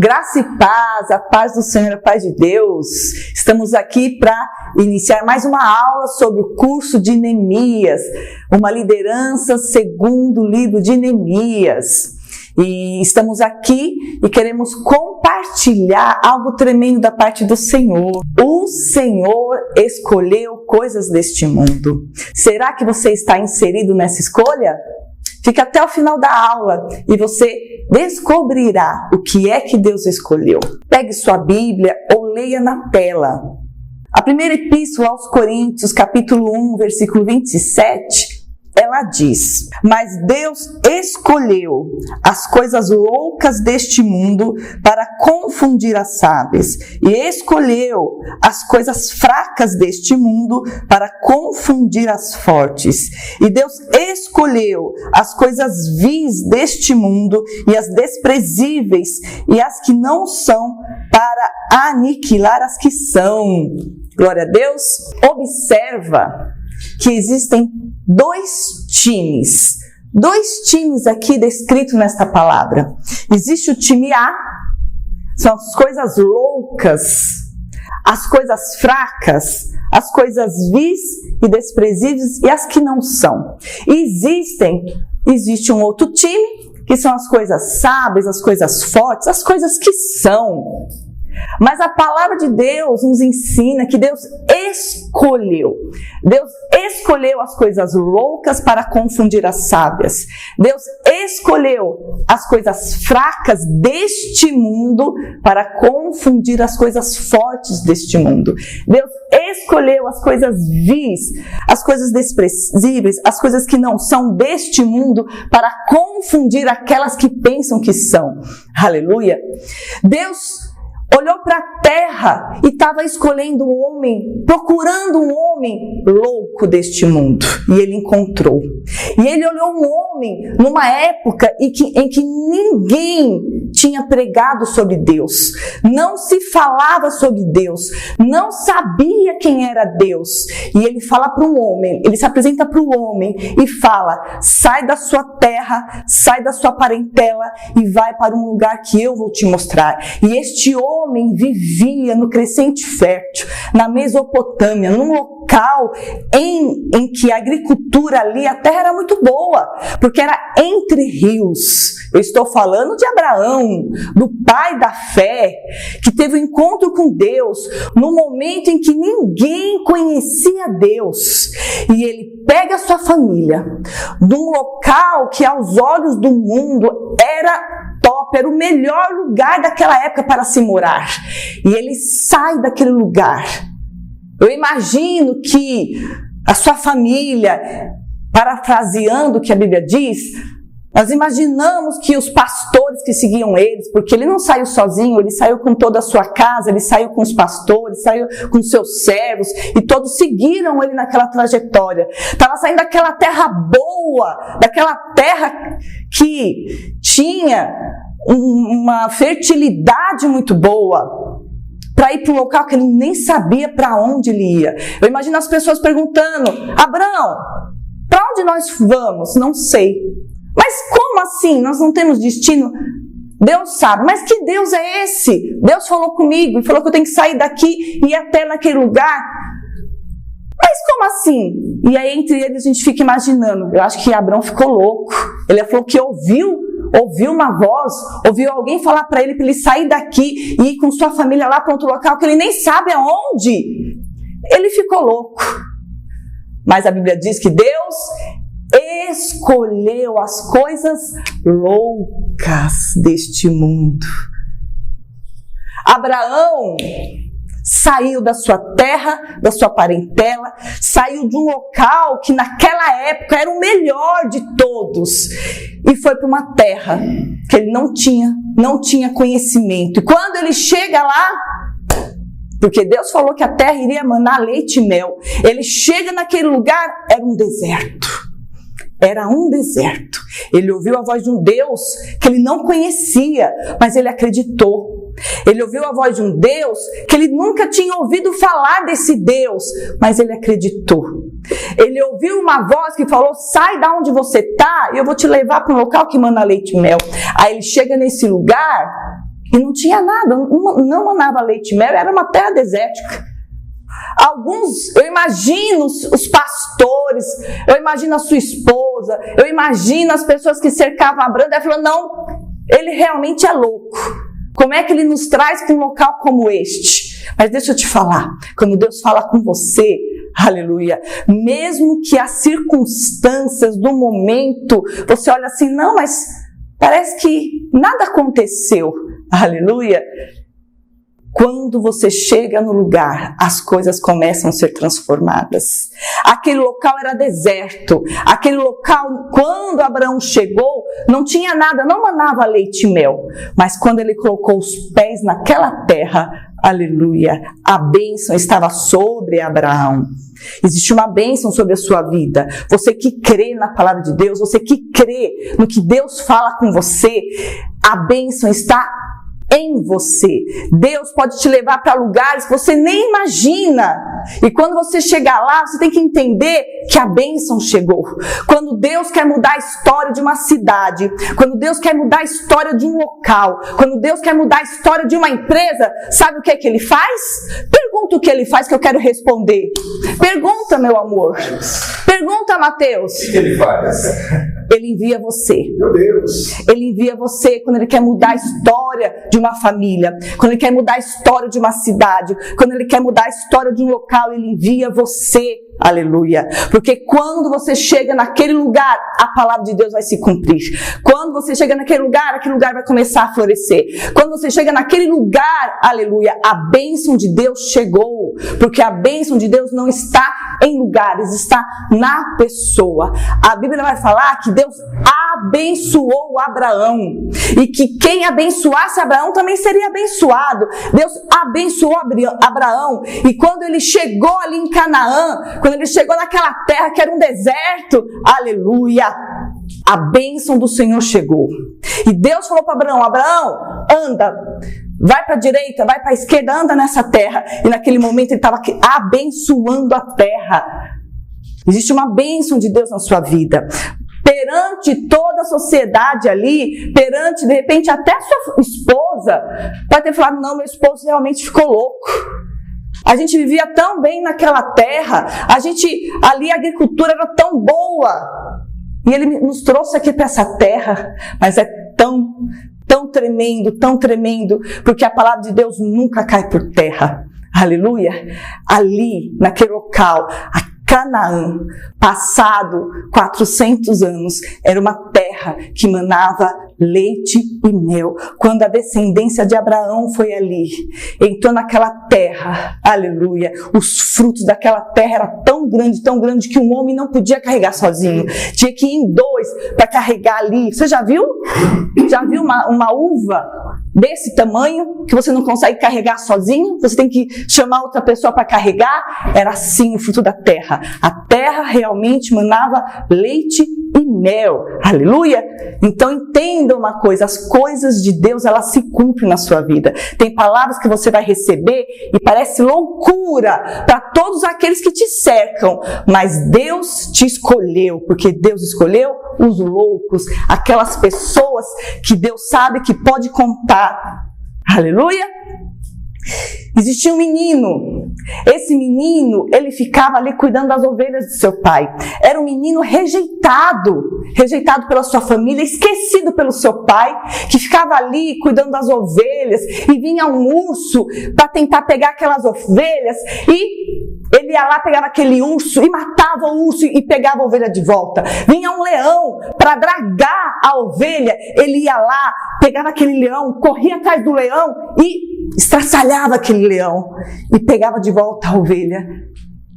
Graça e paz, a paz do Senhor, a paz de Deus. Estamos aqui para iniciar mais uma aula sobre o curso de Neemias, uma liderança segundo o livro de Neemias. E estamos aqui e queremos compartilhar algo tremendo da parte do Senhor. O Senhor escolheu coisas deste mundo. Será que você está inserido nessa escolha? Fica até o final da aula e você descobrirá o que é que Deus escolheu. Pegue sua Bíblia ou leia na tela. A primeira epístola aos Coríntios, capítulo 1, versículo 27, ela diz: mas Deus escolheu as coisas loucas deste mundo para confundir as sábias, e escolheu as coisas fracas deste mundo para confundir as fortes. E Deus escolheu as coisas vis deste mundo e as desprezíveis e as que não são para aniquilar as que são. Glória a Deus. Observa que existem dois times aqui descritos nesta palavra. Existe o time A, são as coisas loucas, as coisas fracas, as coisas vis e desprezíveis e as que não são. E existe um outro time, que são as coisas sábias, as coisas fortes, as coisas que são. Mas a palavra de Deus nos ensina que Deus escolheu as coisas loucas para confundir as sábias. Deus escolheu as coisas fracas deste mundo para confundir as coisas fortes deste mundo. Deus escolheu as coisas vis, as coisas desprezíveis, as coisas que não são deste mundo para confundir aquelas que pensam que são. Aleluia! Deus olhou para a terra e estava escolhendo um homem, procurando um homem louco deste mundo. E ele encontrou. E ele olhou um homem numa época em que ninguém tinha pregado sobre Deus. Não se falava sobre Deus. Não sabia quem era Deus. E ele fala para um homem, ele se apresenta para o homem e fala: sai da sua terra, sai da sua parentela e vai para um lugar que eu vou te mostrar. E este homem vivia no Crescente Fértil, na Mesopotâmia, num local em que a agricultura ali, a terra era muito boa, porque era entre rios. Eu estou falando de Abraão, do pai da fé, que teve um encontro com Deus no momento em que ninguém conhecia Deus. E ele pega a sua família de um local que aos olhos do mundo era top, era o melhor lugar daquela época para se morar. E ele sai daquele lugar. Eu imagino que a sua família, parafraseando o que a Bíblia diz, nós imaginamos que os pastores que seguiam eles, porque ele não saiu sozinho, ele saiu com toda a sua casa, ele saiu com os pastores, saiu com seus servos, e todos seguiram ele naquela trajetória. Estava saindo daquela terra boa, daquela terra que tinha uma fertilidade muito boa, para ir para um local que ele nem sabia para onde ele ia. Eu imagino as pessoas perguntando: Abraão, para onde nós vamos? Não sei. Mas como assim? Nós não temos destino? Deus sabe. Mas que Deus é esse? Deus falou comigo e falou que eu tenho que sair daqui e ir até naquele lugar. Mas como assim? E aí entre eles a gente fica imaginando. Eu acho que Abraão ficou louco. Ele falou que ouviu uma voz, ouviu alguém falar para ele sair daqui e ir com sua família lá para outro local que ele nem sabe aonde. Ele ficou louco. Mas a Bíblia diz que Deus escolheu as coisas loucas deste mundo. Abraão saiu da sua terra, da sua parentela, saiu de um local que naquela época era o melhor de todos e foi para uma terra que ele não tinha conhecimento. E quando ele chega lá, porque Deus falou que a terra iria manar leite e mel, ele chega naquele lugar, era um deserto. Era um deserto. Ele ouviu a voz de um Deus que ele não conhecia, mas ele acreditou. Ele ouviu a voz de um Deus que ele nunca tinha ouvido falar desse Deus, mas ele acreditou. Ele ouviu uma voz que falou: sai da onde você está e eu vou te levar para um local que manda leite e mel. Aí ele chega nesse lugar E não tinha nada, não manava leite e mel, era uma terra desértica. Alguns, eu imagino os pastores, eu imagino a sua esposa, eu imagino as pessoas que cercavam Abraão, e falando, não, ele realmente é louco. Como é que ele nos traz para um local como este? Mas deixa eu te falar, quando Deus fala com você, aleluia, mesmo que as circunstâncias do momento, você olha assim, não, mas parece que nada aconteceu, aleluia. Quando você chega no lugar, as coisas começam a ser transformadas. Aquele local era deserto. Aquele local, quando Abraão chegou, não tinha nada, não manava leite e mel. Mas quando ele colocou os pés naquela terra, aleluia, a bênção estava sobre Abraão. Existe uma bênção sobre a sua vida. Você que crê na palavra de Deus, você que crê no que Deus fala com você, a bênção está em você. Deus pode te levar para lugares que você nem imagina. E quando você chegar lá, você tem que entender que a bênção chegou. Quando Deus quer mudar a história de uma cidade, quando Deus quer mudar a história de um local, quando Deus quer mudar a história de uma empresa, sabe o que é que Ele faz? Pergunta o que Ele faz que eu quero responder. Pergunta, meu amor. Pergunta, Mateus. O que Ele faz? Ele envia você. Meu Deus. Ele envia você quando Ele quer mudar a história de uma família, quando Ele quer mudar a história de uma cidade, quando Ele quer mudar a história de um local, Ele envia você. Aleluia. Porque quando você chega naquele lugar, a palavra de Deus vai se cumprir. Quando você chega naquele lugar, aquele lugar vai começar a florescer. Quando você chega naquele lugar, aleluia, a bênção de Deus chegou. Porque a bênção de Deus não está em lugares, está na pessoa. A Bíblia vai falar que Deus abençoou Abraão. E que quem abençoasse Abraão também seria abençoado. Deus abençoou Abraão. E quando ele chegou ali em Canaã, quando ele chegou naquela terra que era um deserto, aleluia, a bênção do Senhor chegou. E Deus falou para Abraão, Abraão, anda, vai para a direita, vai para a esquerda, anda nessa terra. E naquele momento ele estava abençoando a terra. Existe uma bênção de Deus na sua vida. Perante toda a sociedade ali, perante, de repente, até a sua esposa, vai ter falado, não, meu esposo realmente ficou louco. A gente vivia tão bem naquela terra, ali a agricultura era tão boa. E Ele nos trouxe aqui para essa terra, mas é tão tremendo, porque a palavra de Deus nunca cai por terra. Aleluia. Ali, naquele local, Canaã, passado 400 anos, era uma terra que manava leite e mel. Quando a descendência de Abraão foi ali, entrou naquela terra, aleluia, os frutos daquela terra eram tão grande que um homem não podia carregar sozinho. Tinha que ir em dois para carregar ali. Você já viu? Já viu uma uva desse tamanho que você não consegue carregar sozinho? Você tem que chamar outra pessoa para carregar? Era assim o fruto da terra. A terra realmente manava leite e mel. Aleluia! Então entenda uma coisa, as coisas de Deus, elas se cumprem na sua vida. Tem palavras que você vai receber e parece loucura para todos aqueles que te cercam, mas Deus te escolheu, porque Deus escolheu os loucos, aquelas pessoas que Deus sabe que pode contar. Aleluia! Existia um menino. Esse menino, ele ficava ali cuidando das ovelhas de seu pai. Era um menino rejeitado pela sua família, esquecido pelo seu pai, que ficava ali cuidando das ovelhas, e vinha um urso para tentar pegar aquelas ovelhas, e ele ia lá, pegava aquele urso e matava o urso e pegava a ovelha de volta. Vinha um leão para dragar a ovelha, ele ia lá, pegava aquele leão, corria atrás do leão e estraçalhava aquele leão e pegava de volta a ovelha.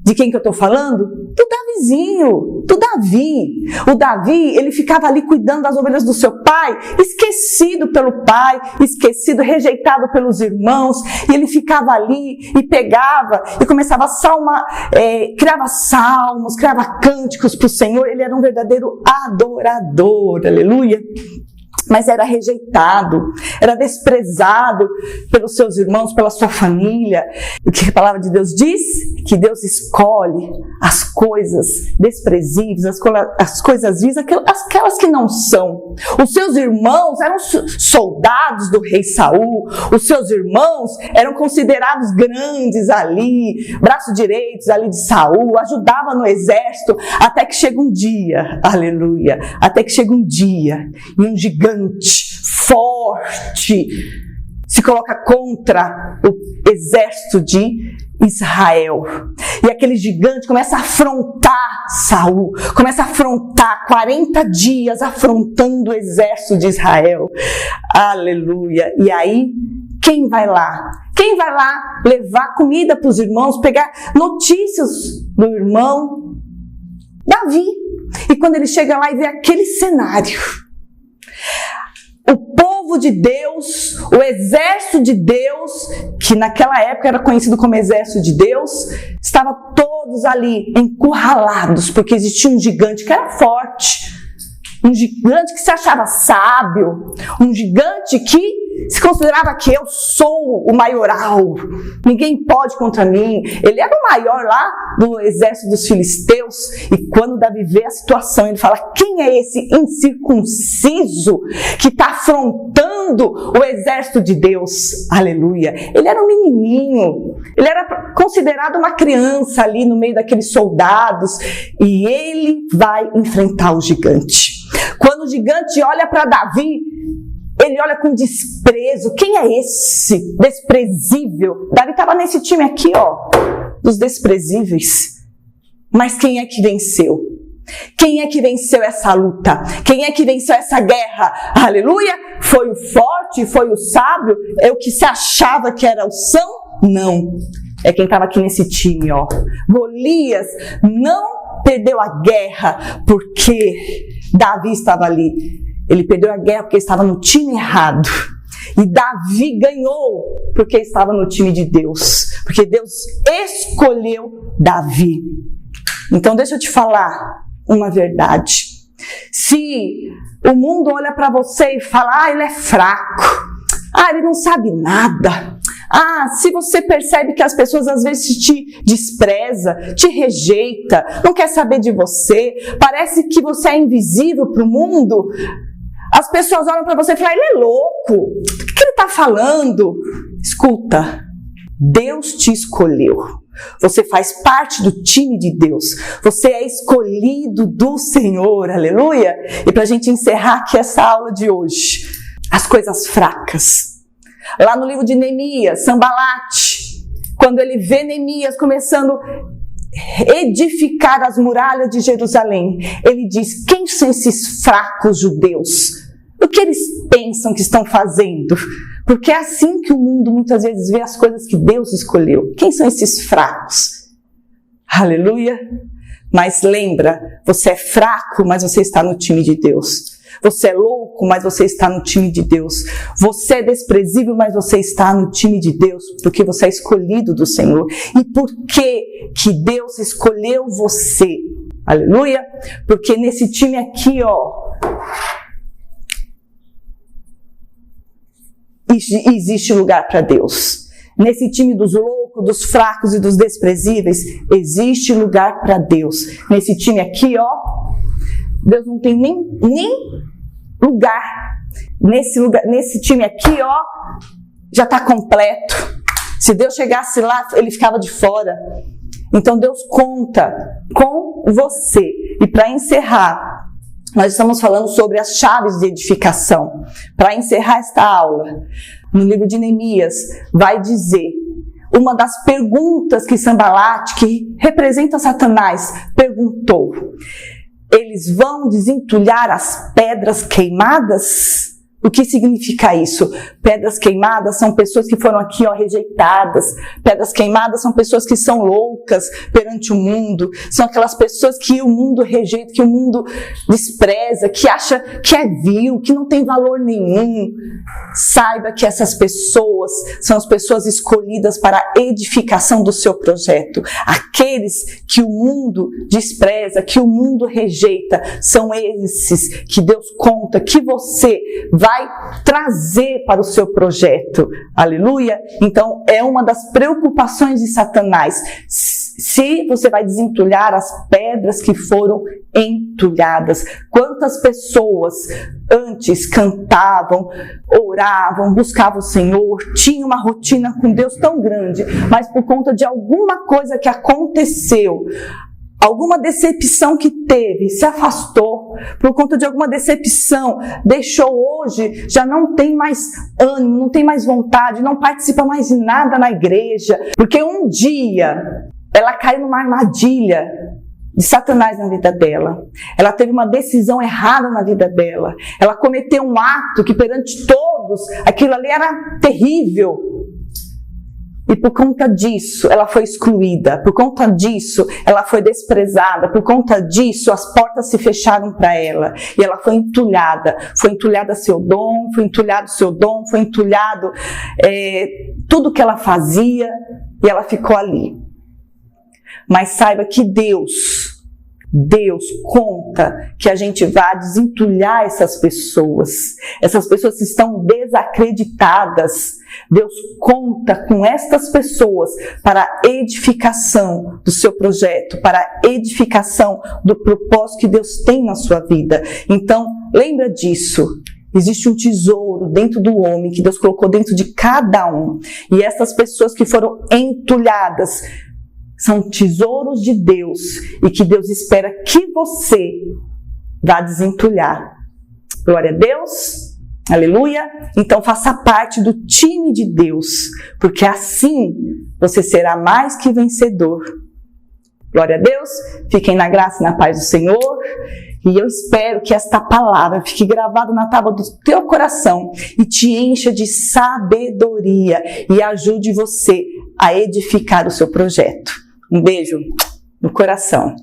De quem que eu estou falando? Do Davizinho, do Davi. O Davi, ele ficava ali cuidando das ovelhas do seu pai, esquecido pelo pai, esquecido, rejeitado pelos irmãos, e ele ficava ali e pegava e começava a criava salmos, criava cânticos para o Senhor. Ele era um verdadeiro adorador, aleluia. mas era rejeitado, era desprezado pelos seus irmãos, pela sua família. O que a palavra de Deus diz? Que Deus escolhe as coisas desprezíveis, as coisas vis, aquelas que não são. Os seus irmãos eram soldados do rei Saul, os seus irmãos eram considerados grandes ali, braços direitos ali de Saul, ajudavam no exército, até que chega um dia, aleluia, até que chega um dia, e um gigante forte se coloca contra o exército de Israel. E aquele gigante começa a afrontar Saul, começa a afrontar 40 dias, afrontando o exército de Israel. Aleluia. E aí, quem vai lá? Quem vai lá levar comida para os irmãos, pegar notícias do irmão? Davi. E quando ele chega lá e vê aquele cenário, o povo de Deus, o exército de Deus, que naquela época era conhecido como exército de Deus, estava todos ali encurralados, porque existia um gigante que era forte, um gigante que se achava sábio, um gigante que se considerava que eu sou o maioral, ninguém pode contra mim. Ele era o maior lá do exército dos filisteus, e quando Davi vê a situação, ele fala: quem é esse incircunciso que está afrontando o exército de Deus? Aleluia. Ele era um menininho, ele era considerado uma criança ali no meio daqueles soldados, e ele vai enfrentar o gigante. Quando o gigante olha para Davi, ele olha com desprezo. Quem é esse desprezível? Davi estava nesse time aqui, ó, dos desprezíveis. Mas quem é que venceu? Quem é que venceu essa luta? Quem é que venceu essa guerra? Aleluia! Foi o forte? Foi o sábio? É o que se achava que era o são? Não. É quem estava aqui nesse time, ó. Golias não perdeu a guerra porque Davi estava ali. Ele perdeu a guerra porque estava no time errado. E Davi ganhou porque estava no time de Deus. Porque Deus escolheu Davi. Então deixa eu te falar uma verdade. Se o mundo olha para você e fala: ele é fraco, ele não sabe nada. Se você percebe que as pessoas às vezes te despreza, te rejeita, não quer saber de você, parece que você é invisível para o mundo. As pessoas olham para você e falam: ele é louco, o que ele está falando? Escuta, Deus te escolheu. Você faz parte do time de Deus. Você é escolhido do Senhor, aleluia. E para a gente encerrar aqui essa aula de hoje, as coisas fracas. Lá no livro de Neemias, Sambalate, quando ele vê Neemias começando a edificar as muralhas de Jerusalém, ele diz: quem são esses fracos judeus? O que eles pensam que estão fazendo? Porque é assim que o mundo muitas vezes vê as coisas que Deus escolheu. Quem são esses fracos? Aleluia! Mas lembra, você é fraco, mas você está no time de Deus. Você é louco, mas você está no time de Deus. Você é desprezível, mas você está no time de Deus, porque você é escolhido do Senhor. E por que Deus escolheu você? Aleluia! Porque nesse time aqui, ó, existe lugar para Deus. Nesse time dos loucos, dos fracos e dos desprezíveis, existe lugar para Deus. Nesse time aqui, ó, Deus não tem nem lugar. Nesse time aqui, ó, já está completo. Se Deus chegasse lá, ele ficava de fora. Então Deus conta com você. E para encerrar, nós estamos falando sobre as chaves de edificação. Para encerrar esta aula, no livro de Neemias, vai dizer uma das perguntas que Sambalate, que representa Satanás, perguntou: eles vão desentulhar as pedras queimadas? O que significa isso? Pedras queimadas são pessoas que foram aqui, rejeitadas. Pedras queimadas são pessoas que são loucas perante o mundo. São aquelas pessoas que o mundo rejeita, que o mundo despreza, que acha que é vil, que não tem valor nenhum. Saiba que essas pessoas são as pessoas escolhidas para a edificação do seu projeto. Aqueles que o mundo despreza, que o mundo rejeita, são esses que Deus conta, que você vai trazer para o seu projeto. Aleluia? Então, é uma das preocupações de Satanás. Se você vai desentulhar as pedras que foram entulhadas. Quantas pessoas antes cantavam, oravam, buscavam o Senhor, tinham uma rotina com Deus tão grande, mas por conta de alguma coisa que aconteceu, alguma decepção que teve, se afastou, por conta de alguma decepção, deixou hoje, já não tem mais ânimo, não tem mais vontade, não participa mais de nada na igreja, porque um dia ela caiu numa armadilha de Satanás na vida dela. Ela teve uma decisão errada na vida dela. Ela cometeu um ato que perante todos, aquilo ali era terrível. E por conta disso, ela foi excluída. Por conta disso, ela foi desprezada. Por conta disso, as portas se fecharam para ela. E ela foi entulhada. Foi entulhada seu dom, foi entulhado seu dom, foi entulhado tudo que ela fazia. E ela ficou ali. Mas saiba que Deus conta que a gente vai desentulhar essas pessoas que estão desacreditadas. Deus conta com estas pessoas para a edificação do seu projeto, para a edificação do propósito que Deus tem na sua vida. Então, lembra disso. Existe um tesouro dentro do homem que Deus colocou dentro de cada um. E essas pessoas que foram entulhadas são tesouros de Deus e que Deus espera que você vá desentulhar. Glória a Deus, aleluia. Então faça parte do time de Deus, porque assim você será mais que vencedor. Glória a Deus, fiquem na graça e na paz do Senhor. E eu espero que esta palavra fique gravada na tábua do teu coração e te encha de sabedoria e ajude você a edificar o seu projeto. Um beijo no coração.